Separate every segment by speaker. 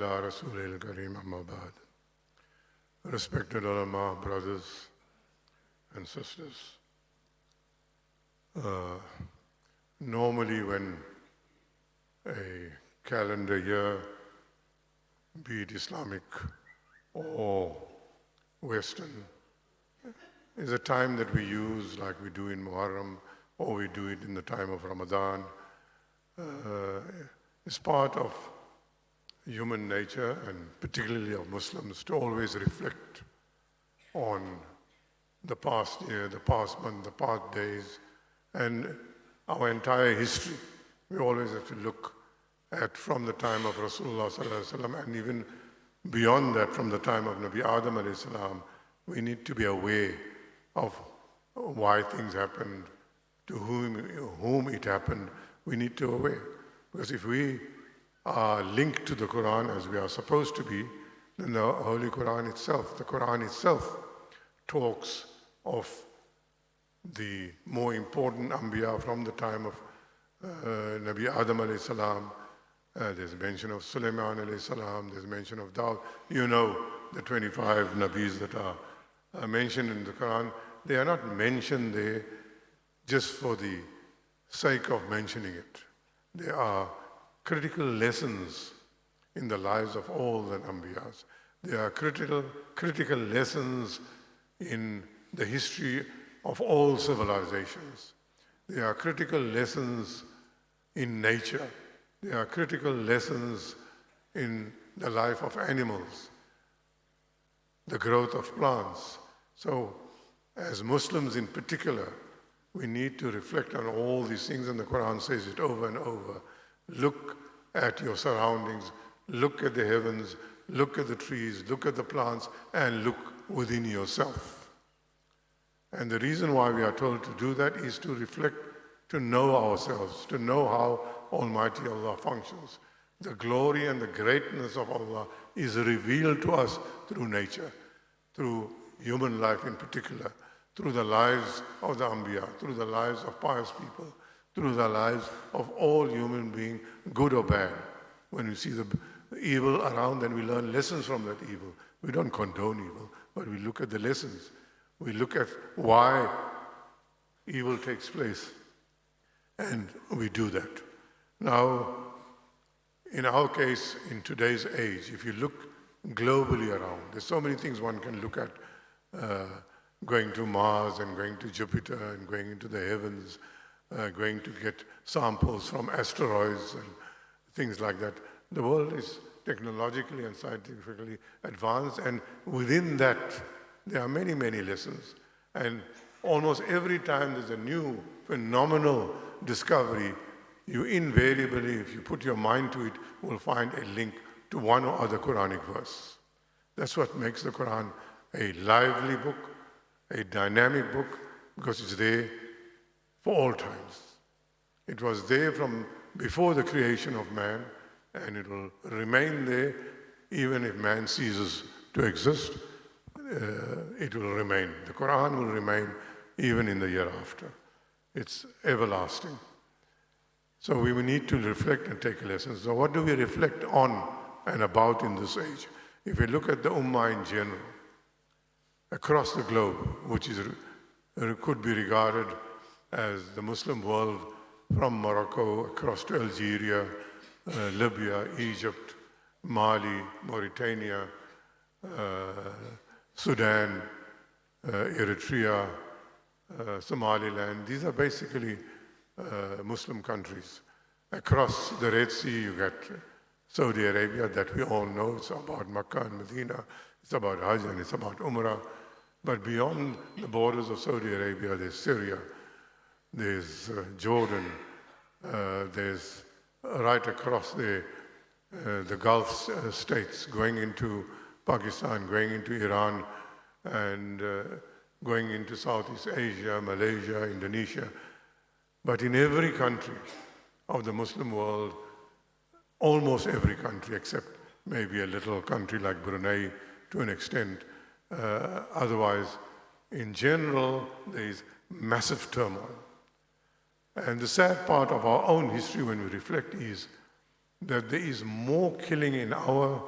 Speaker 1: ila Rasulil Kareem amma ba'd. Respected ulama, brothers and sisters. Normally when a calendar year, be it Islamic or Western, is a time that we use like we do in Muharram or we do it in the time of Ramadan. It's part of human nature and particularly of Muslims to always reflect on the past year, the past month, the past days, and our entire history. We always have to look at from the time of Rasulullah sallallahu alaihi wasallam and even beyond that from the time of Nabi Adam alayhi salam. We need to be aware of why things happened, to whom it happened. We need to be aware. Because if we are linked to the Quran as we are supposed to be, then the Holy Quran itself, the Quran itself, talks of the more important Anbiya from the time of Nabi Adam alayhi salam. There's mention of Sulaiman alayhi salam, there's mention of Dawud. You know the 25 Nabis that are mentioned in the Quran. They are not mentioned there just for the sake of mentioning it. There are critical lessons in the lives of all the Anbiyas. There are critical lessons in the history of all civilizations. There are critical lessons in nature. There are critical lessons in the life of animals, the growth of plants. So, as Muslims in particular, we need to reflect on all these things, and the Quran says it over and over. Look at your surroundings, look at the heavens, look at the trees, look at the plants, and look within yourself. And the reason why we are told to do that is to reflect, to know ourselves, to know how Almighty Allah functions. The glory and the greatness of Allah is revealed to us through nature, through human life in particular, through the lives of the Anbiya, through the lives of pious people, through the lives of all human beings, good or bad. When we see the evil around, then we learn lessons from that evil. We don't condone evil, but we look at the lessons. We look at why evil takes place, and we do that. Now, in our case, in today's age, if you look globally around, there's so many things one can look at, going to Mars and going to Jupiter and going into the heavens, going to get samples from asteroids and things like that. The world is technologically and scientifically advanced, and within that, there are many, many lessons. And almost every time there's a new phenomenal discovery, you invariably, if you put your mind to it, will find a link to one or other Quranic verse. That's what makes the Quran a lively book, a dynamic book, because it's there for all times. It was there from before the creation of man, and it will remain there even if man ceases to exist. It will remain. The Quran will remain even in the year after. It's everlasting. So we will need to reflect and take a lesson. So what do we reflect on and about in this age? If we look at the Ummah in general, across the globe, which could be regarded as the Muslim world from Morocco across to Algeria, Libya, Egypt, Mali, Mauritania, Sudan, Eritrea, Somaliland. These are basically Muslim countries. Across the Red Sea, you get Saudi Arabia, that we all know. It's about Makkah and Medina. It's about Hajj and it's about Umrah. But beyond the borders of Saudi Arabia, there's Syria, there's Jordan, there's right across the Gulf states, going into Pakistan, going into Iran, and going into Southeast Asia, Malaysia, Indonesia. But in every country of the Muslim world, almost every country, except maybe a little country like Brunei to an extent, otherwise, in general, there is massive turmoil. And the sad part of our own history when we reflect is that there is more killing in our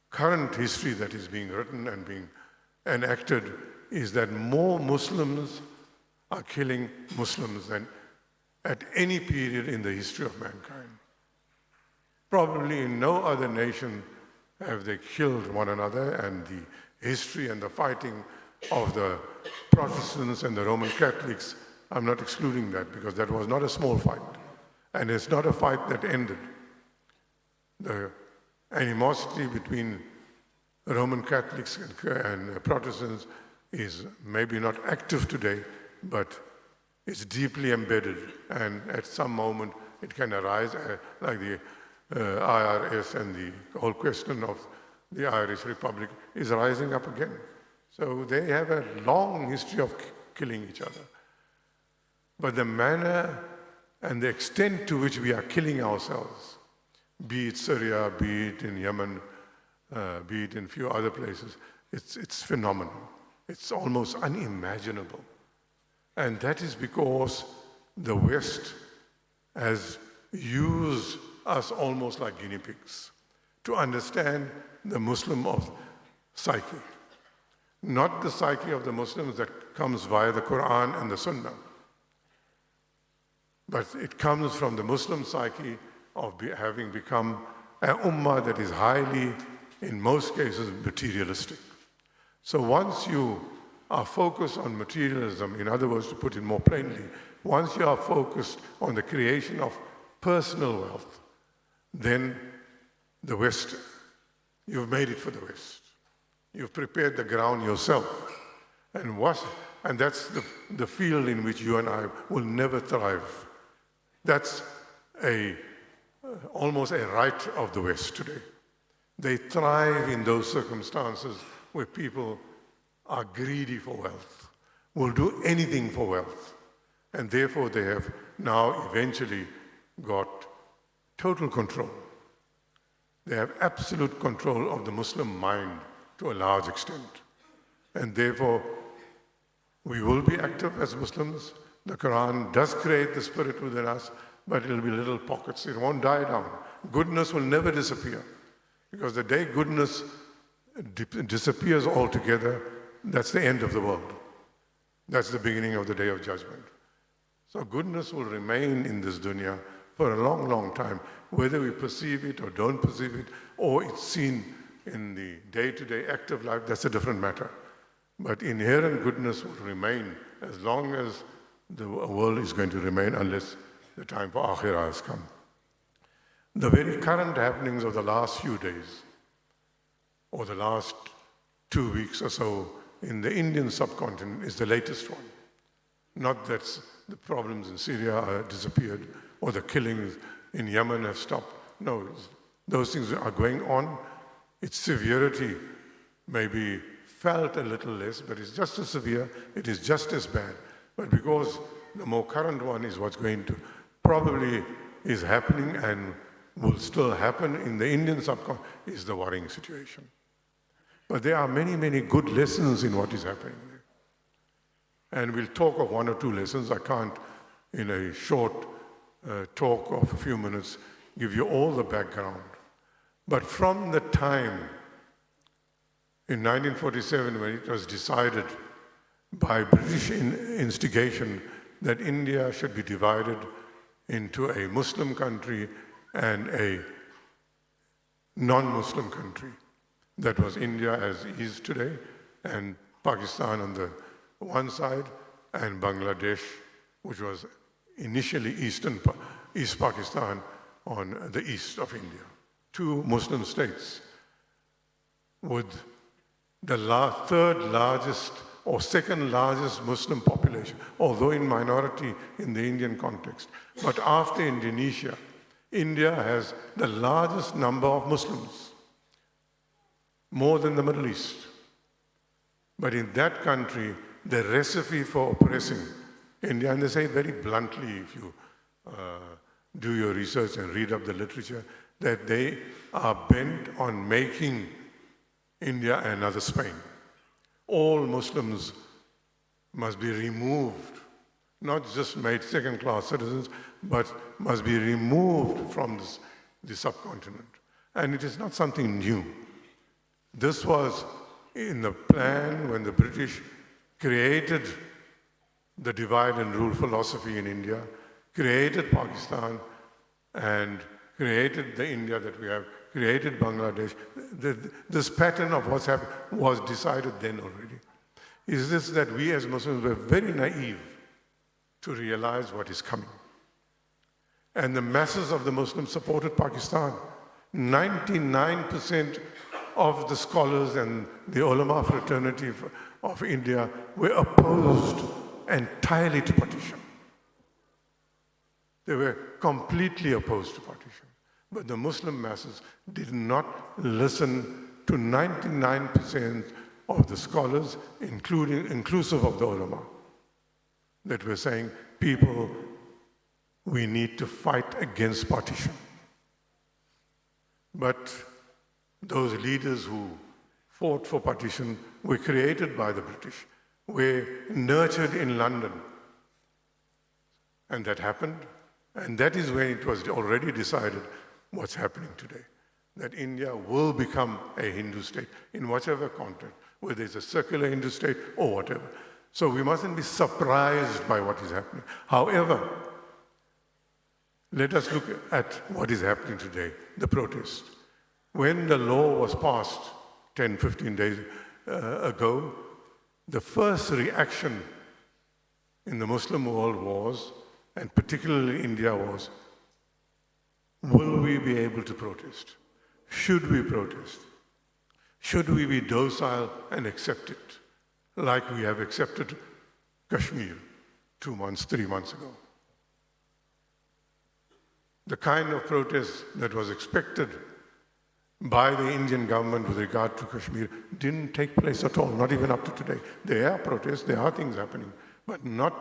Speaker 1: current history that is being written and being enacted is that more Muslims are killing Muslims than at any period in the history of mankind. Probably in no other nation have they killed one another, and the history and the fighting of the Protestants and the Roman Catholics, I'm not excluding that because that was not a small fight. And it's not a fight that ended. The animosity between Roman Catholics and Protestants is maybe not active today, but it's deeply embedded. And at some moment, it can arise, like the IRS and the whole question of the Irish Republic is rising up again. So they have a long history of killing each other. But the manner and the extent to which we are killing ourselves, be it Syria, be it in Yemen, be it in a few other places, it's phenomenal. It's almost unimaginable. And that is because the West has used us almost like guinea pigs to understand the Muslim of psyche. Not the psyche of the Muslims that comes via the Quran and the Sunnah, but it comes from the Muslim psyche of having become an ummah that is highly, in most cases, materialistic. So once you are focused on materialism, in other words, to put it more plainly, once you are focused on the creation of personal wealth, then the West, you've made it for the West. You've prepared the ground yourself. And that's the field in which you and I will never thrive. That's almost a right of the West today. They thrive in those circumstances where people are greedy for wealth, will do anything for wealth. And therefore they have now eventually got total control. They have absolute control of the Muslim mind to a large extent. And therefore, we will be active as Muslims. The Quran does create the spirit within us, but it'll be little pockets. It won't die down. Goodness will never disappear. Because the day goodness disappears altogether, that's the end of the world. That's the beginning of the day of judgment. So goodness will remain in this dunya for a long, long time, whether we perceive it or don't perceive it, or it's seen in the day-to-day active life, that's a different matter. But inherent goodness will remain as long as the world is going to remain, unless the time for Akhirah has come. The very current happenings of the last few days, or the last 2 weeks or so, in the Indian subcontinent is the latest one. Not that the problems in Syria have disappeared, or the killings in Yemen have stopped. No, those things are going on. Its severity may be felt a little less, but it's just as severe, it is just as bad. But because the more current one is what's going to probably is happening and will still happen in the Indian subcontinent, is the worrying situation. But there are many, many good lessons in what is happening there. And we'll talk of one or two lessons. I can't, in a short talk of a few minutes, give you all the background. But from the time in 1947 when it was decided by British instigation that India should be divided into a Muslim country and a non-Muslim country. That was India as is today, and Pakistan on the one side, and Bangladesh, which was initially East Pakistan on the east of India. Two Muslim states with the third largest or second largest Muslim population, although in minority in the Indian context. But after Indonesia, India has the largest number of Muslims, more than the Middle East. But in that country, the recipe for oppressing India, and they say very bluntly, if you do your research and read up the literature, that they are bent on making India another Spain. All Muslims must be removed, not just made second-class citizens, but must be removed from the subcontinent. And it is not something new. This was in the plan when the British created the divide and rule philosophy in India, created Pakistan, and created the India that we have, created Bangladesh. This pattern of what's happened was decided then already. Is this that we as Muslims were very naive to realize what is coming. And the masses of the Muslims supported Pakistan. 99% of the scholars and the ulama fraternity of India were opposed entirely to partition. They were completely opposed to partition. But the Muslim masses did not listen to 99% of the scholars, inclusive of the ulama, that were saying, people, we need to fight against partition. But those leaders who fought for partition were created by the British, were nurtured in London. And that happened. And that is when it was already decided what's happening today, that India will become a Hindu state in whatever context, whether it's a secular Hindu state or whatever. So we mustn't be surprised by what is happening. However, let us look at what is happening today, the protest. When the law was passed 10, 15 days ago, the first reaction in the Muslim world was, and particularly India was, will we be able to protest? Should we protest? Should we be docile and accept it, like we have accepted Kashmir 2 months, 3 months ago? The kind of protest that was expected by the Indian government with regard to Kashmir didn't take place at all, not even up to today. There are protests, there are things happening, but not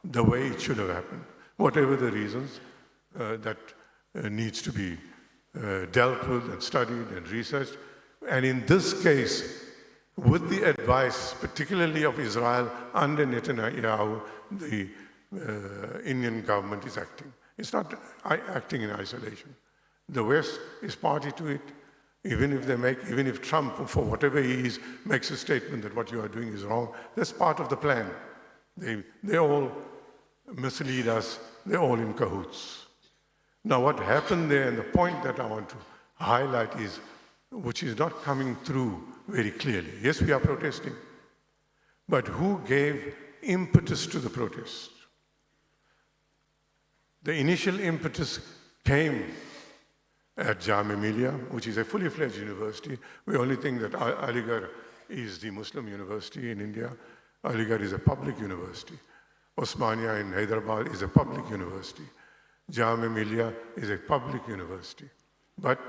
Speaker 1: the way it should have happened. Whatever the reasons that needs to be dealt with and studied and researched. And in this case, with the advice, particularly of Israel under Netanyahu, the Indian government is acting. It's not acting in isolation. The West is party to it. Even if Trump, for whatever he is, makes a statement that what you are doing is wrong, that's part of the plan. They all mislead us. They're all in cahoots. Now, what happened there, and the point that I want to highlight is, which is not coming through very clearly. Yes, we are protesting, but who gave impetus to the protest? The initial impetus came at Jamia Millia, which is a fully fledged university. We only think that Aligarh is the Muslim university in India. Aligarh is a public university. Osmania in Hyderabad is a public university. Jamia Millia is a public university. But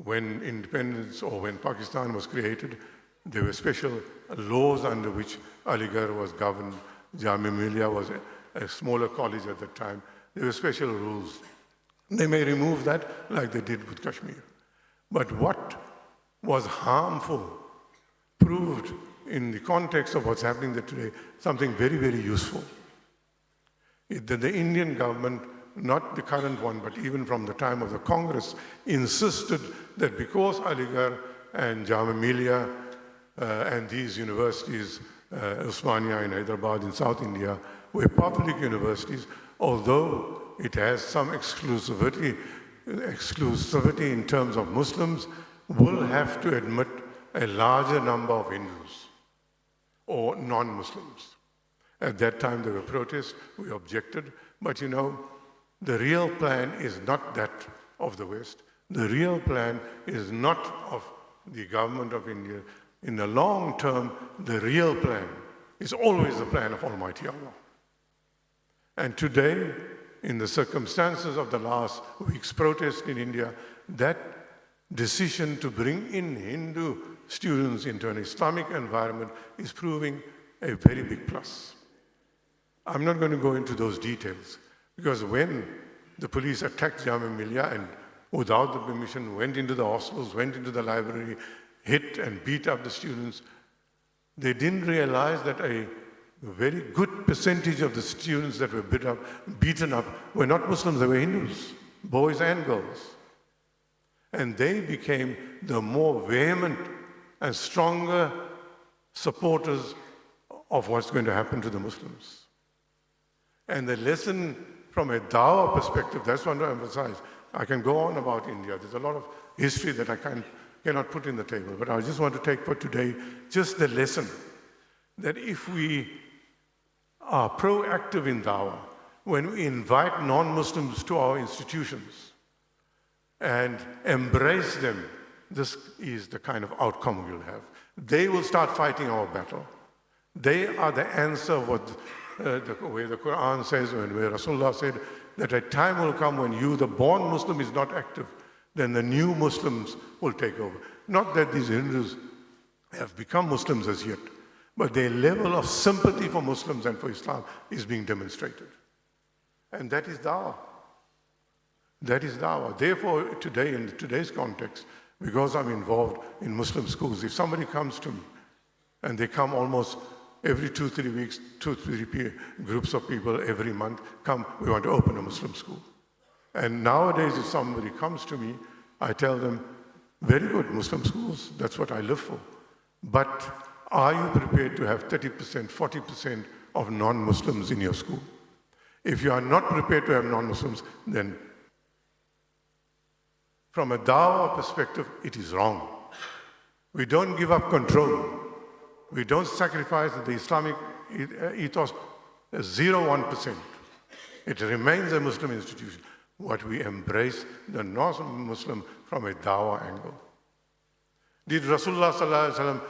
Speaker 1: when independence or when Pakistan was created, there were special laws under which Aligarh was governed. Jamia Millia was a smaller college at that time. There were special rules. They may remove that like they did with Kashmir. But what was harmful proved in the context of what's happening there today something very, very useful. That the Indian government, not the current one, but even from the time of the Congress, insisted that because Aligarh and Jamia Millia and these universities, Osmania in Hyderabad in South India, were public universities, although it has some exclusivity in terms of Muslims, will have to admit a larger number of Hindus or non-Muslims. At that time there were protests, we objected, but you know, the real plan is not that of the West. The real plan is not of the government of India. In the long term, the real plan is always the plan of Almighty Allah. And today, in the circumstances of the last week's protest in India, that decision to bring in Hindu students into an Islamic environment is proving a very big plus. I'm not going to go into those details, because when the police attacked Jamia Millia and without the permission went into the hostels, went into the library, hit and beat up the students, they didn't realize that a very good percentage of the students that were beaten up were not Muslims, they were Hindus, boys and girls. And they became the more vehement and stronger supporters of what's going to happen to the Muslims. And the lesson from a dawah perspective, that's what I want to emphasize. I can go on about India. There's a lot of history that I cannot put in the table, but I just want to take for today just the lesson that if we are proactive in dawah, when we invite non-Muslims to our institutions and embrace them, this is the kind of outcome we'll have. They will start fighting our battle. They are the answer, what the way the Quran says, and where Rasulullah said that a time will come when you, the born Muslim, is not active, then the new Muslims will take over. Not that these Hindus have become Muslims as yet, but their level of sympathy for Muslims and for Islam is being demonstrated. And that is dawah. That is dawah. Therefore, today, in today's context, because I'm involved in Muslim schools, if somebody comes to me, and they come almost every 2-3 weeks, 2-3 groups of people every month come, we want to open a Muslim school. And nowadays, if somebody comes to me, I tell them, very good, Muslim schools, that's what I live for. But are you prepared to have 30%, 40% of non-Muslims in your school? If you are not prepared to have non-Muslims, then from a dawah perspective, it is wrong. We don't give up control. We don't sacrifice the Islamic ethos 0.1%. It remains a Muslim institution. What we embrace the non-Muslim from a dawah angle. Did Rasulullah sallallahu alaihi wasallam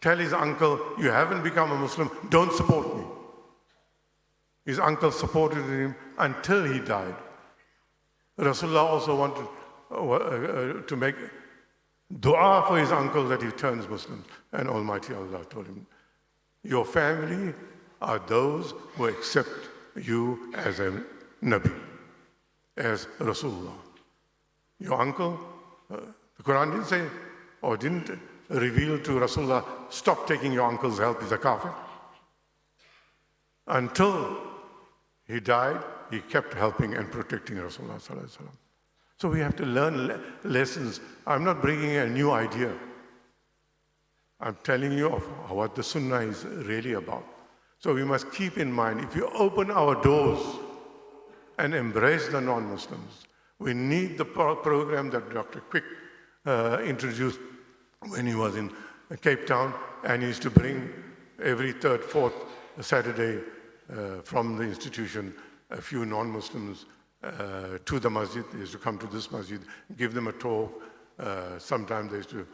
Speaker 1: tell his uncle, you haven't become a Muslim, don't support me? His uncle supported him until he died. Rasulullah also wanted to make dua for his uncle that he turns Muslim. And Almighty Allah told him, your family are those who accept you as a Nabi, as Rasulullah. Your uncle, the Quran didn't say, or didn't reveal to Rasulullah, stop taking your uncle's help, he's a kafir. Until he died, he kept helping and protecting Rasulullah sallallahu alaihi wasallam. So we have to learn lessons. I'm not bringing a new idea. I'm telling you of what the Sunnah is really about. So we must keep in mind, if you open our doors and embrace the non-Muslims, we need the program that Dr. Quick introduced when he was in Cape Town, and he used to bring every third, fourth Saturday from the institution a few non-Muslims to the masjid. They used to come to this masjid, give them a talk. Sometimes they used to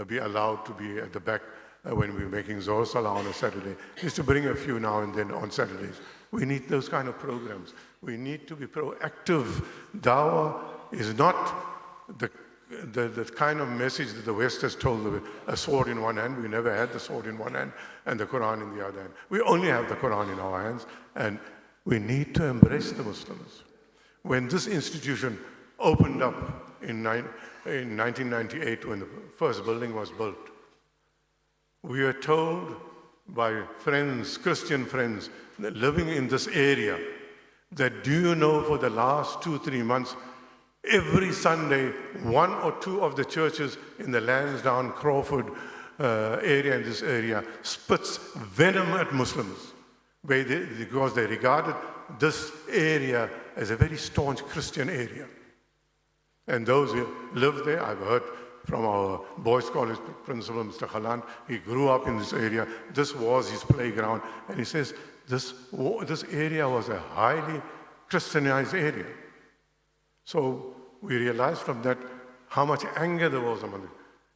Speaker 1: be allowed to be at the back when we were making Zohar Salah on a Saturday. They used to bring a few now and then on Saturdays. We need those kind of programs. We need to be proactive. Dawah is not the kind of message that the West has told, a sword in one hand. We never had the sword in one hand and the Quran in the other hand. We only have the Quran in our hands, and we need to embrace the Muslims. When this institution opened up in 1998, when the first building was built, we were told by friends, Christian friends, living in this area, that do you know for the last 2-3 months, every Sunday, one or two of the churches in the Lansdowne, Crawford area, in this area, spits venom at Muslims because they regarded this area as a very staunch Christian area. And those who live there, I've heard from our boys' college principal, Mr. Khalan, he grew up in this area. This was his playground. And he says, this area was a highly Christianized area. So we realized from that how much anger there was among them.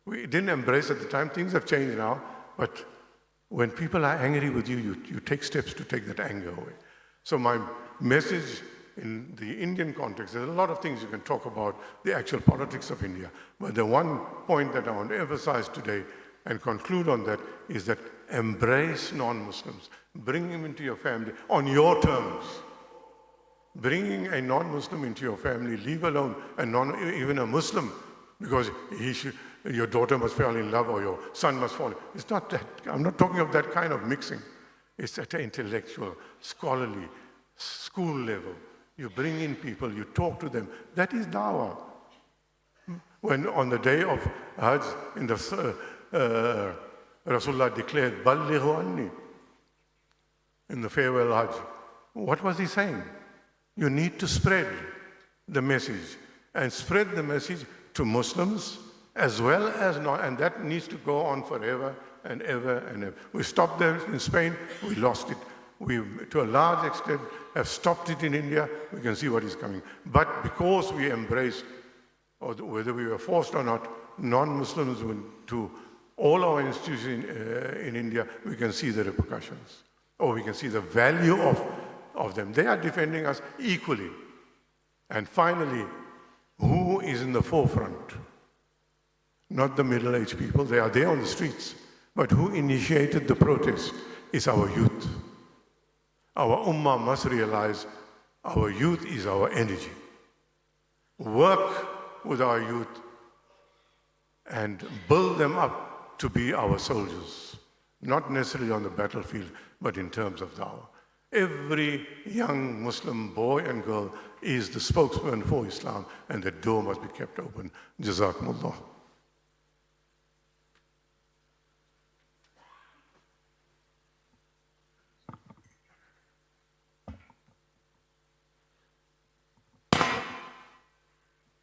Speaker 1: We didn't embrace at the time. Things have changed now. But when people are angry with you, you take steps to take that anger away. So my message in the Indian context, there's a lot of things you can talk about, the actual politics of India. But the one point that I want to emphasize today and conclude on that is that embrace non-Muslims. Bring them into your family on your terms. Bringing a non-Muslim into your family, leave alone even a Muslim, because your daughter must fall in love or your son must fall. It's not that. I'm not talking of that kind of mixing. It's at an intellectual, scholarly, school level. You bring in people, you talk to them. That is dawah. When on the day of Hajj, in the Rasulullah declared, "Ballighu anni," in the farewell Hajj. What was he saying? You need to spread the message, and spread the message to Muslims as well as not, and that needs to go on forever and ever and ever. We stopped there in Spain, we lost it. We, to a large extent, have stopped it in India. We can see what is coming. But because we embraced, or whether we were forced or not, non-Muslims to all our institutions in India, we can see the repercussions, or we can see the value of them. They are defending us equally. And finally, who is in the forefront? Not the middle-aged people, they are there on the streets. But who initiated the protest is our youth. Our ummah must realize our youth is our energy. Work with our youth and build them up to be our soldiers. Not necessarily on the battlefield, but in terms of dawah. Every young Muslim boy and girl is the spokesman for Islam, and the door must be kept open. Jazakumullah.